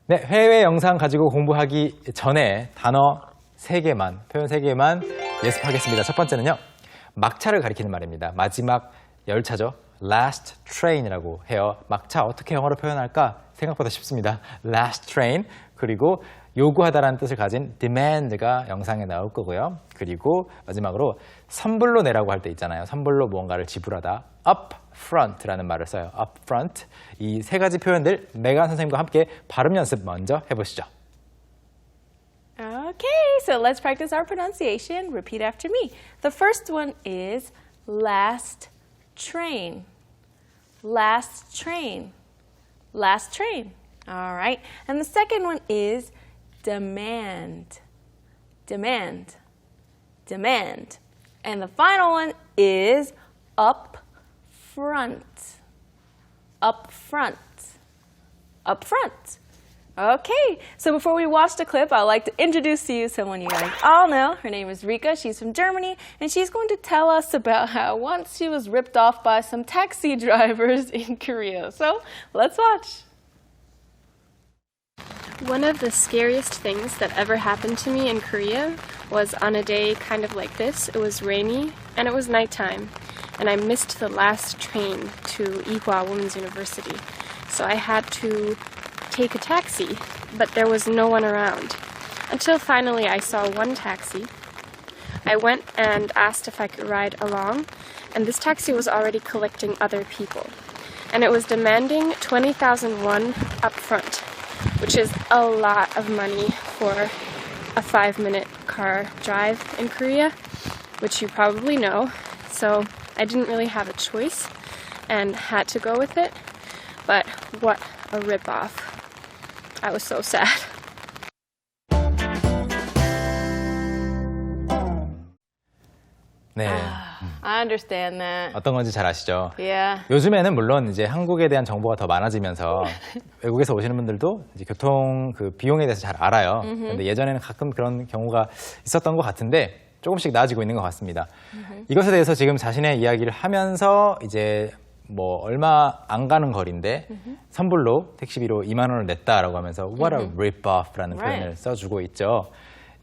네, 해외 영상 가지고 공부하기 전에 단어 3개만, 표현 3개만 예습하겠습니다. 첫 번째는요, 막차를 가리키는 말입니다. 마지막 열차죠. last train이라고 해요. 막차 어떻게 영어로 표현할까? 생각보다 쉽습니다. last train. 그리고 요구하다라는 뜻을 가진 demand가 영상에 나올 거고요. 그리고 마지막으로 선불로 내라고 할 때 있잖아요. 선불로 무언가를 지불하다. up front라는 말을 써요. up front. 이 3가지 표현들 메간 선생님과 함께 발음 연습 먼저 해보시죠. Okay, so let's practice our pronunciation. Repeat after me. The first one is last train. Last train. Last train. All right. And the second one is demand. Demand. Demand. And the final one is up front. Up front. Up front. Okay, so before we watch the clip, I'd like to introduce to you someone you guys all know. Her name is Rika. She's from Germany, and she's going to tell us about how once she was ripped off by some taxi drivers in Korea. So let's watch. One of the scariest things that ever happened to me in Korea was on a day kind of like this. It was rainy, and it was nighttime, and I missed the last train to Ewha Women's University. So I had to take a taxi, but there was no one around. Until finally I saw one taxi. I went and asked if I could ride along, and this taxi was already collecting other people. And it was demanding 20,000 won up front, which is a lot of money for a 5-minute car drive in Korea, which you probably know. So I didn't really have a choice and had to go with it. But what a rip-off. I was so sad. 네. I understand that. 어떤 건지 잘 아시죠? Yeah. 요즘에는 물론 이제 한국에 대한 정보가 더 많아지면서 외국에서 오시는 분들도 이제 교통 그 비용에 대해서 잘 알아요. 근데 예전에는 가끔 그런 경우가 있었던 것 같은데 조금씩 나아지고 있는 것 같습니다. 이것에 대해서 지금 자신의 이야기를 하면서 이제 뭐 얼마 안 가는 거리인데 선불로 택시비로 2만 원을 냈다라고 하면서 what a rip-off라는 표현을 써주고 있죠.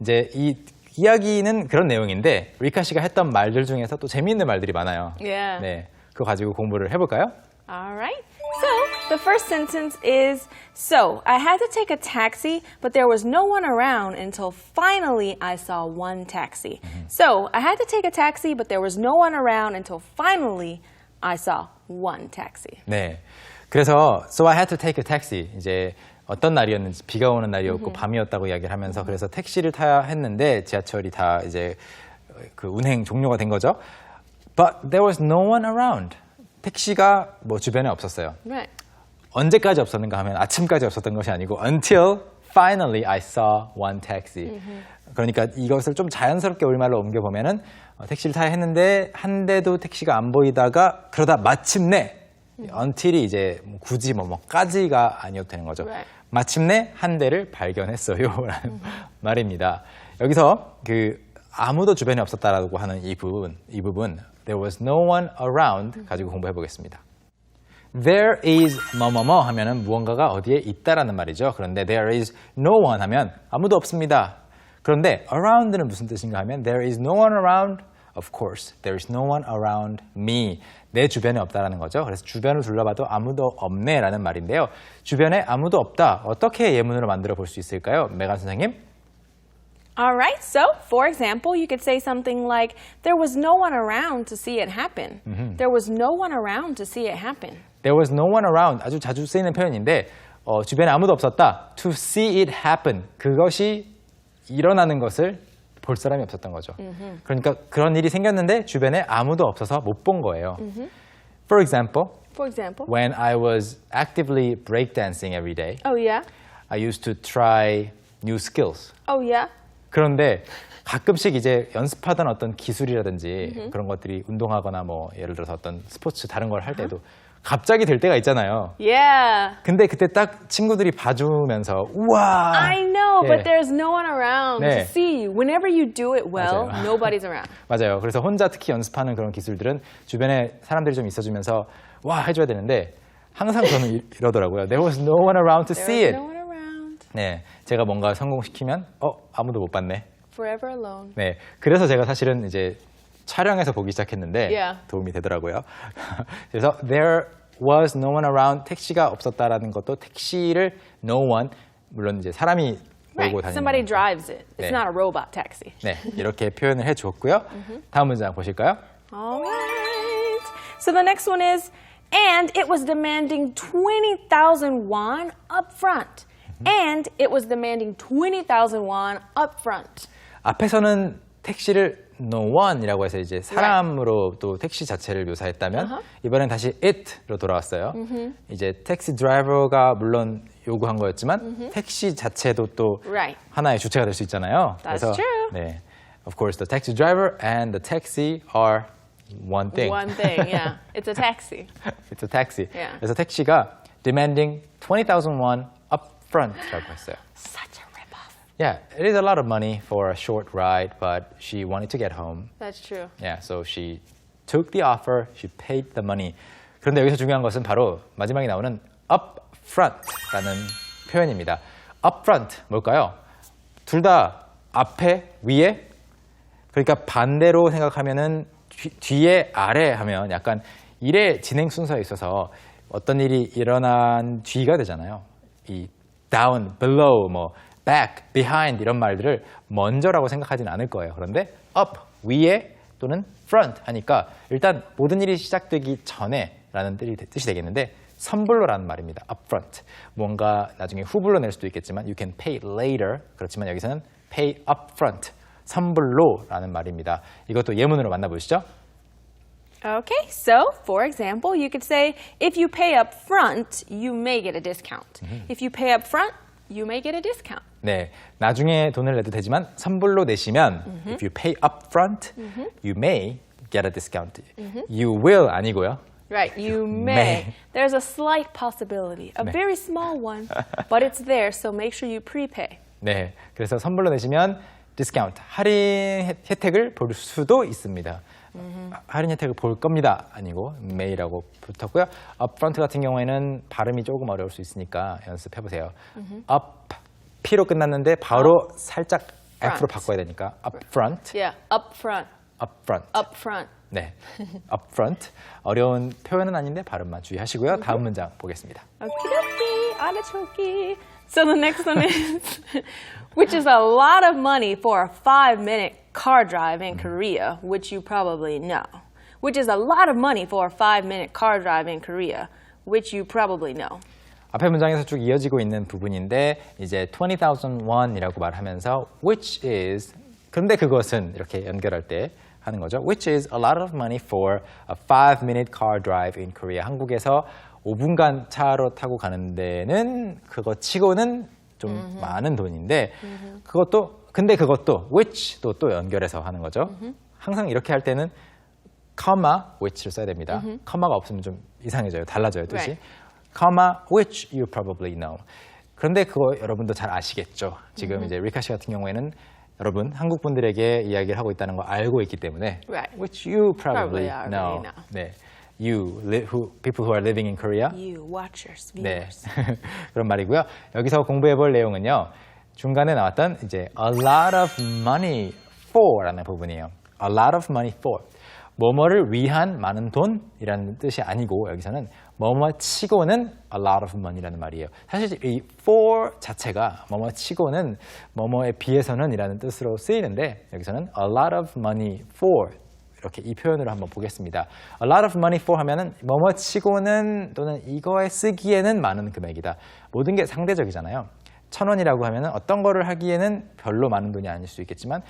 이제 이 이야기는 그런 내용인데 리카 씨가 했던 말들 중에서 또 재미있는 말들이 많아요. Yeah. 네, 그거 가지고 공부를 해볼까요? All right. So, the first sentence is, so, I had to take a taxi, but there was no one around until finally I saw one taxi. So, I had to take a taxi, but there was no one around until finally I saw one taxi. 네, 그래서 so I had to take a taxi. 이제 어떤 날이었는지 비가 오는 날이었고 밤이었다고 이야기를 하면서 그래서 택시를 타야 했는데 지하철이 다 이제 그 운행 종료가 된 거죠. But there was no one around. 택시가 뭐 주변에 없었어요. Right. 언제까지 없었는가 하면 아침까지 없었던 것이 아니고 until finally I saw one taxi. 그러니까 이것을 좀 자연스럽게 우리말로 옮겨보면은 택시를 타야 했는데 한 대도 택시가 안 보이다가 그러다 마침내 until이 이제 굳이 뭐까지가 아니어도 되는 거죠. Right. 마침내 한 대를 발견했어요 라는 말입니다. 여기서 그 아무도 주변에 없었다라고 하는 이 부분 There was no one around 가지고 공부해 보겠습니다. There is 뭐뭐뭐 하면은 무언가가 어디에 있다라는 말이죠. 그런데 there is no one 하면 아무도 없습니다. 그런데 around는 무슨 뜻인가 하면 there is no one around. Of course, there is no one around me. 내 주변에 없다라는 거죠. 그래서 주변을 둘러봐도 아무도 없네라는 말인데요. 주변에 아무도 없다. 어떻게 예문으로 만들어 볼 수 있을까요? 메간 선생님? All right, so for example, you could say something like, there was no one around to see it happen. There was no one around to see it happen. There was no one around. 아주 자주 쓰이는 표현인데 주변에 아무도 없었다. To see it happen. 그것이 일어나는 것을 볼 사람이 없었던 거죠. 그러니까 그런 일이 생겼는데 주변에 아무도 없어서 못 본 거예요. For example, when I was actively breakdancing every day, Oh, yeah? I used to try new skills. Oh, yeah? 그런데 가끔씩 이제 연습하던 어떤 기술이라든지 그런 것들이 운동하거나 뭐 예를 들어서 어떤 스포츠 다른 걸 할 때도 갑자기 될 때가 있잖아요. Yeah. 근데 그때 딱 친구들이 봐주면서 우와. I know, 예. but there's no one around 네. to see you. Whenever you do it well, 맞아요. nobody's around. 맞아요. 그래서 혼자 특히 연습하는 그런 기술들은 주변에 사람들이 좀 있어주면서 와 해줘야 되는데 항상 저는 이러더라고요. There was no one around to see There's it. no one around. 네, 제가 뭔가 성공시키면 아무도 못 봤네. Forever alone. 네, 그래서 제가 사실은 이제 촬영해서 보기 시작했는데 Yeah. 도움이 되더라고요. 그래서 there was no one around, 택시가 없었다라는 것도 택시를 no one, 물론 이제 사람이 Right. 몰고 다니는 Somebody 거죠. drives it. It's 네. not a robot taxi. 네, 이렇게 표현을 해주었고요. 다음 문장 보실까요? All right. So the next one is, and it was demanding 20,000 won up front. And it was demanding 20,000 won up front. 앞에서는 택시를 no one이라고 해서 이제 사람으로 또 택시 자체를 묘사했다면 이번엔 다시 it로 돌아왔어요. 이제 택시 드라이버가 물론 요구한 거였지만 택시 자체도 또 Right. 하나의 주체가 될 수 있잖아요. That's 그래서 true. 네, of course the taxi driver and the taxi are one thing. One thing, yeah. It's a taxi. It's a taxi. Yeah. 그래서 택시가 demanding 20,000 won up front라고 했어요. Such a ripoff. Yeah, it is a lot of money for a short ride, but she wanted to get home. That's true. Yeah, so she took the offer, she paid the money. 그런데 여기서 중요한 것은 바로 마지막에 나오는 up front라는 표현입니다. up front 뭘까요? 둘 다 앞에, 위에. 그러니까 반대로 생각하면은 뒤에, 아래 하면 약간 일의 진행 순서에 있어서 어떤 일이 일어난 뒤가 되잖아요. 이 down, below, 뭐 back, behind 이런 말들을 먼저라고 생각하진 않을 거예요. 그런데 up, 위에 또는 front 하니까 일단 모든 일이 시작되기 전에라는 뜻이 되겠는데 선불로라는 말입니다. up front. 뭔가 나중에 후불로 낼 수도 있겠지만 you can pay later. 그렇지만 여기서는 pay up front. 선불로라는 말입니다. 이것도 예문으로 만나보시죠. Okay, so for example, you could say, if you pay up front, you may get a discount. If you pay up front, you may get a discount. 네, 나중에 돈을 내도 되지만 선불로 내시면 if you pay up front, you may get a discount. You will 아니고요. Right, you May. may. There's a slight possibility, a very small one, but it's there, so make sure you prepay. 네, 그래서 선불로 내시면 discount, 할인 혜택을 볼 수도 있습니다. 할인 혜택을 볼 겁니다. 아니고 may라고 붙었고요. upfront 같은 경우에는 발음이 조금 어려울 수 있으니까 연습해보세요. up, p로 끝났는데 바로 살짝 f로 바꿔야 되니까 upfront, Yeah, up front, upfront. up front. 네, upfront. 어려운 표현은 아닌데 발음만 주의하시고요. 다음 문장 보겠습니다. Okie dokie, artichoke. So the next one is, which is a lot of money for a 5-minute car drive in Korea, which you probably know. Which is a lot of money for a 5-minute car drive in Korea, which you probably know. 앞에 문장에서 쭉 이어지고 있는 부분인데 이제 20,000 won이라고 말하면서 which is 근데 그것은 이렇게 연결할 때 하는 거죠. Which is a lot of money for a 5-minute car drive in Korea. 한국에서 5분간 차로 타고 가는 데는 그거 치고는 좀 많은 돈인데 근데 그것도 which도 또 연결해서 하는 거죠. 항상 이렇게 할 때는 comma which를 써야 됩니다. comma가 없으면 좀 이상해져요. 달라져요, 뜻이. Right. comma which you probably know. 그런데 그거 여러분도 잘 아시겠죠. 지금 이제 리카 씨 같은 경우에는 여러분 한국 분들에게 이야기를 하고 있다는 거 알고 있기 때문에 Right. which you probably Probably already know. know. 네, people who are living in Korea. You watchers, 네, viewers. 그런 말이고요. 여기서 공부해볼 내용은요. 중간에 나왔던 이제 a lot of money for라는 부분이에요. A lot of money for. 뭐뭐를 위한 많은 돈이라는 뜻이 아니고 여기서는 뭐뭐 치고는 a lot of money라는 말이에요. 사실 이 for 자체가 뭐뭐 치고는 뭐뭐에 비해서는 이라는 뜻으로 쓰이는데 여기서는 a lot of money for 이렇게 이 표현으로 한번 보겠습니다. A lot of money for 하면은 뭐뭐 치고는 또는 이거에 쓰기에는 많은 금액이다. 모든 게 상대적이잖아요. 1,000원이라고 하면은 어떤 거를 하기에는 별로 많은 돈이 아닐 수 있겠지만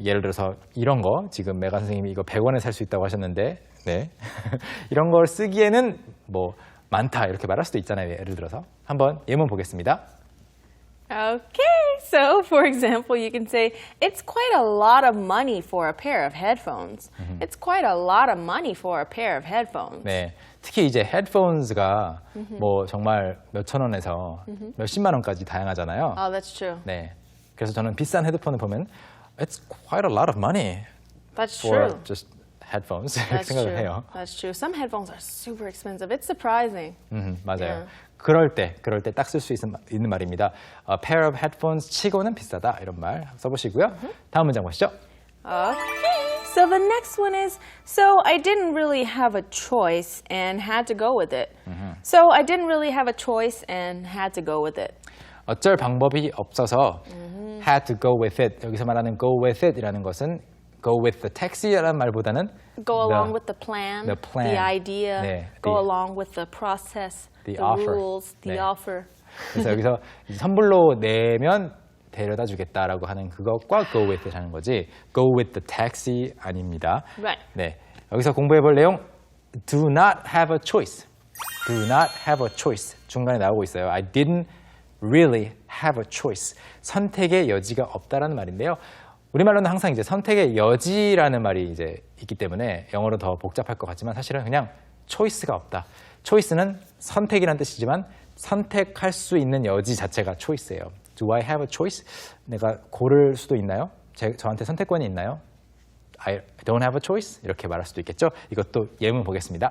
예를 들어서 이런 거 지금 메가 선생님이 이거 100원에 살 수 있다고 하셨는데 네. 이런 걸 쓰기에는 뭐 많다 이렇게 말할 수도 있잖아요. 예를 들어서 한번 예문 보겠습니다. Okay, so for example, you can say, it's quite a lot of money for a pair of headphones. It's quite a lot of money for a pair of headphones. 네, 특히 이제 헤드폰스가 뭐 정말 몇천 원에서 몇십만 원까지 다양하잖아요. Oh, that's true. 네, 그래서 저는 비싼 헤드폰을 보면 it's quite a lot of money That's for true. just headphones 이렇게 That's 생각을 true. 해요. That's true. Some headphones are super expensive. It's surprising. 맞아요. 그럴 때 딱 쓸 수 있는 말입니다. A pair of headphones 치고는 비싸다 이런 말 써보시고요. 다음 문장 보시죠. Okay, so the next one is, so I didn't really have a choice and had to go with it. So I didn't really have a choice and had to go with it. 어쩔 방법이 없어서 had to go with it. 여기서 말하는 go with it이라는 것은 go with the taxi라는 말보다는 Go along with the plan, plan. the idea, 네, go the- along with the process, the the offer. rules, the 네. offer. 그래서 여기서 선불로 내면 데려다 주겠다라고 하는 그것과 go with it하는 거지 go with the taxi 아닙니다. Right. 네, 여기서 공부해 볼 내용 do not have a choice. do not have a choice. 중간에 나오고 있어요. I didn't really have a choice. 선택의 여지가 없다라는 말인데요. 우리말로는 항상 이제 선택의 여지라는 말이 이제 있기 때문에 영어로 더 복잡할 것 같지만 사실은 그냥 choice가 없다. choice는 선택이라는 뜻이지만 선택할 수 있는 여지 자체가 choice예요. Do I have a choice? 내가 고를 수도 있나요? 저한테 선택권이 있나요? I don't have a choice? 이렇게 말할 수도 있겠죠? 이것도 예문 보겠습니다.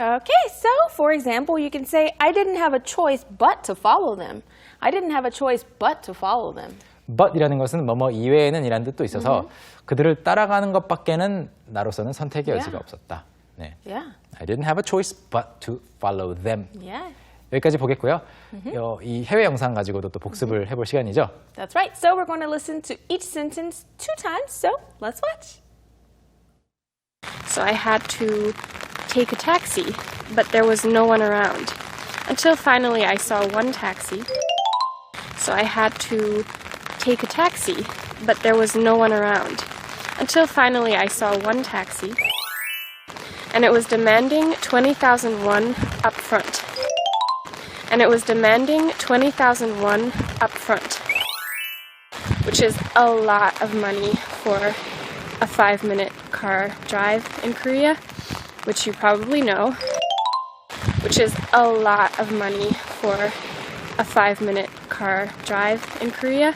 Okay, so for example, you can say, I didn't have a choice but to follow them. I didn't have a choice but to follow them. But이라는 것은 뭐뭐 이외에는 이라는 뜻도 있어서 그들을 따라가는 것밖에는 나로서는 선택의 여지가 Yeah. 없었다. 네. Yeah, I didn't have a choice but to follow them. yeah, 여기까지 보겠고요. 이 해외 영상 가지고도 또 복습을 해볼 시간이죠. that's right. So we're going to listen to each sentence 2 times, so let's watch. So I had to take a taxi, but there was no one around. Until finally I saw one taxi. So I had to take a taxi, but there was no one around. Until finally I saw one taxi. And it was demanding 20,000 won up front. And it was demanding 20,000 won up front. Which is a lot of money for a 5-minute car drive in Korea, which you probably know, which is a lot of money for a 5-minute car drive in Korea,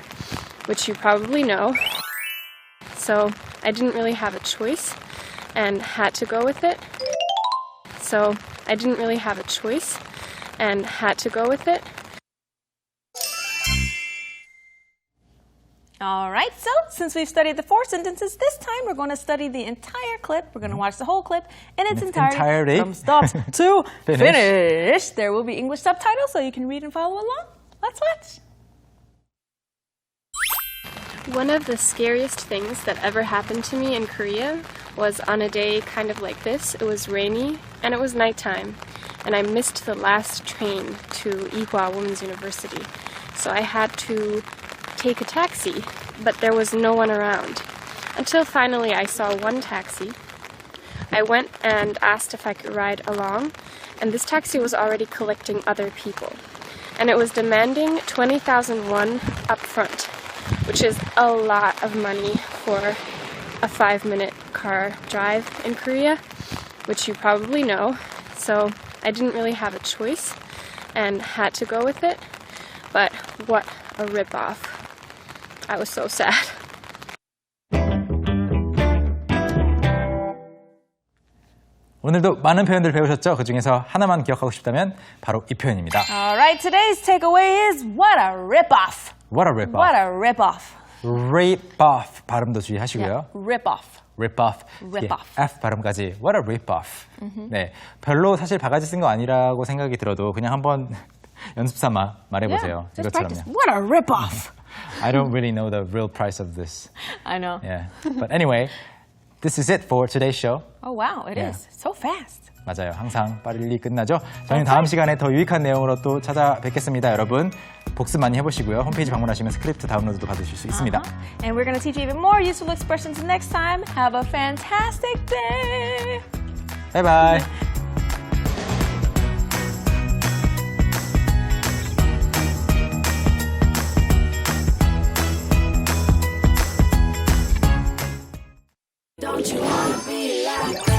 which you probably know. So I didn't really have a choice and had to go with it. So I didn't really have a choice and had to go with it. All right, so since we've studied the 4 sentences, this time we're going to study the entire clip. We're going to watch the whole clip in its entirety from start to finish. There will be English subtitles so you can read and follow along. Let's watch. One of the scariest things that ever happened to me in Korea was on a day kind of like this. It was rainy and it was nighttime, and I missed the last train to Ewha Women's University. So I had to take a taxi, but there was no one around. Until finally I saw one taxi. I went and asked if I could ride along, and this taxi was already collecting other people. And it was demanding 20,000 won up front, which is a lot of money for a 5-minute car drive in Korea, which you probably know. So I didn't really have a choice and had to go with it. But what a ripoff. I was so sad. 오늘도 많은 표현들 배우셨죠? 그 중에서 하나만 기억하고 싶다면 바로 이 표현입니다. All right, today's takeaway is what a ripoff. What a rip-off. What a ripoff. Rip-off 발음도 주의하시고요. Yeah, ripoff. rip-off. Rip-off. F 발음까지. What a rip-off. 네, 별로 사실 바가지 쓴 거 아니라고 생각이 들어도 그냥 한번 연습 삼아 말해보세요. Yeah, just practice. 이것처럼요. What a ripoff. I don't really know the real price of this. I know. Yeah. But anyway, this is it for today's show. Oh, wow, it Yeah. is. So fast. 맞아요. 항상 빨리 끝나죠. 저희는 다음 시간에 더 유익한 내용으로 또 찾아뵙겠습니다. 여러분 복습 많이 해보시고요. 홈페이지 방문하시면 스크립트 다운로드도 받으실 수 있습니다. And we're going to teach you even more useful expressions next time. Have a fantastic day. 바이바이. Don't you wanna be like